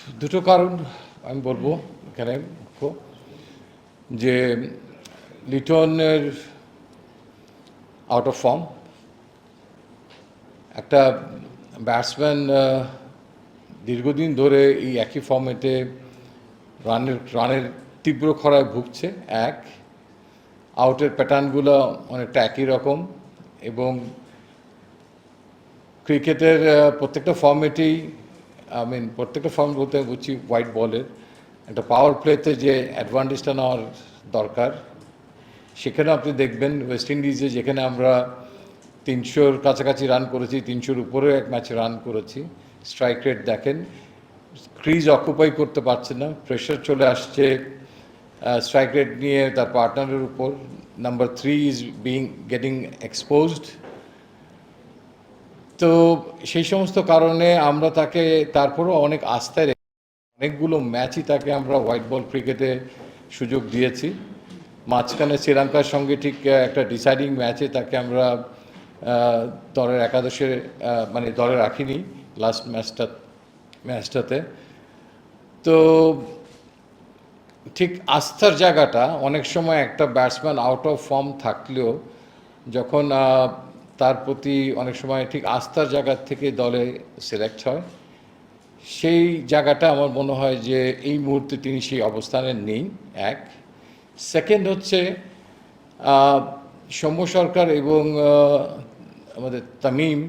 দুটো কারণ আমি বলবো এখানে মুখ্য, যে লিটনের আউট অফ ফর্ম। একটা ব্যাটসম্যান দীর্ঘদিন ধরে এই একই ফর্মেটে রানের তীব্র খরায় ভুগছে। এক, আউটের প্যাটার্নগুলো অনেকটা একই রকম, এবং ক্রিকেটের প্রত্যেকটা ফর্মেটেই প্রত্যেকটা ফর্ম বলতে বুঝছি হোয়াইট বলের একটা পাওয়ার প্লেতে যে অ্যাডভান্টেজটা নেওয়ার দরকার, সেখানে আপনি দেখবেন ওয়েস্ট ইন্ডিজে যেখানে আমরা 300-র কাছাকাছি রান করেছি, 300-র উপরেও এক ম্যাচে রান করেছি, স্ট্রাইক রেট দেখেন, ক্রিজ অকুপাই করতে পারছে না, প্রেশার চলে আসছে স্ট্রাইক রেট নিয়ে তার পার্টনারের উপর। Number 3 is getting exposed. তো সেই সমস্ত কারণে আমরা তাকে তারপরও অনেক আস্থায় অনেকগুলো ম্যাচই তাকে আমরা হোয়াইট বল ক্রিকেটে সুযোগ দিয়েছি। মাঝখানে শ্রীলঙ্কার সঙ্গে ঠিক একটা ডিসাইডিং ম্যাচে তাকে আমরা দলের একাদশে দলে রাখিনি লাস্ট ম্যাচটাতে। তো ঠিক আস্থার জায়গাটা অনেক সময় একটা ব্যাটসম্যান আউট অফ ফর্ম থাকলেও যখন তার প্রতি অনেক সময় ঠিক আস্থার জায়গার থেকে দলে সিলেক্ট হয়, সেই জায়গাটা আমার মনে হয় যে এই মুহূর্তে তিনি সেই অবস্থানে নেই। এক। সেকেন্ড হচ্ছে সৌম্য সরকার এবং আমাদের Tamim,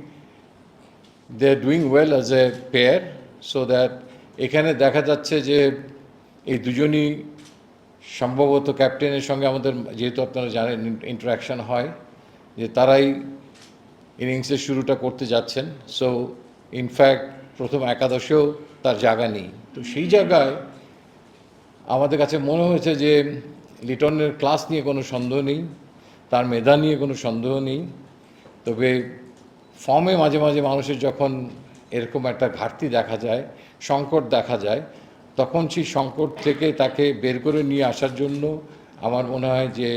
they are doing well as a pair, so that এখানে দেখা যাচ্ছে যে এই দুজনই সম্ভবত ক্যাপ্টেনের সঙ্গে আমাদের, যেহেতু আপনারা জানেন ইন্টারাকশান হয়, যে তারাই ইনিংসের শুরুটা করতে যাচ্ছেন। সো ইনফ্যাক্ট প্রথম একাদশেও তার জায়গা নেই। তো সেই জায়গায় আমাদের কাছে মনে হয়েছে যে লিটনের ক্লাস নিয়ে কোনো সন্দেহ নেই, তার মেধা নিয়ে কোনো সন্দেহ নেই, তবে ফর্মে মাঝে মাঝে মানুষের যখন এরকম একটা ঘাটতি দেখা যায়, সংকট দেখা যায়, তখন সেই সংকট থেকে তাকে বের করে নিয়ে আসার জন্য আমার মনে হয় যে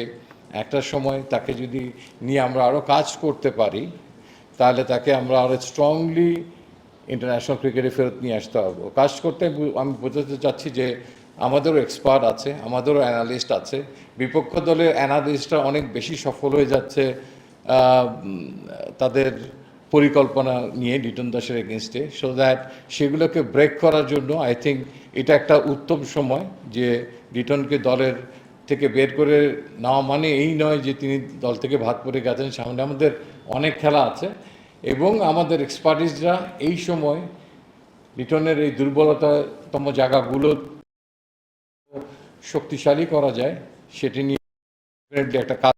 একটা সময় তাকে যদি নিয়ে আমরা আরও কাজ করতে পারি, তাহলে তাকে আমরা আরও স্ট্রংলি ইন্টারন্যাশনাল ক্রিকেটে ফেরত নিয়ে আসতে পারবো। কাজ করতে আমি বোঝাতে চাচ্ছি যে আমাদেরও এক্সপার্ট আছে, আমাদেরও অ্যানালিস্ট আছে, বিপক্ষ দলের অ্যানালিস্টরা অনেক বেশি সফল হয়ে যাচ্ছে তাদের পরিকল্পনা নিয়ে লিটন দাসের এগেনস্টে। সো দ্যাট সেগুলোকে ব্রেক করার জন্য আই থিঙ্ক এটা একটা উত্তম সময় যে লিটনকে দলের থেকে বের করে নেওয়া মানে এই নয় যে তিনি দল থেকে ভাত পড়ে গেছেন, সামনে আমাদের অনেক খেলা আছে, এবং আমাদের এক্সপার্টিসরা এই সময় লিটনের এই দুর্বলতাতম জায়গাগুলো শক্তিশালী করা যায় সেটি নিয়ে একটা কাজ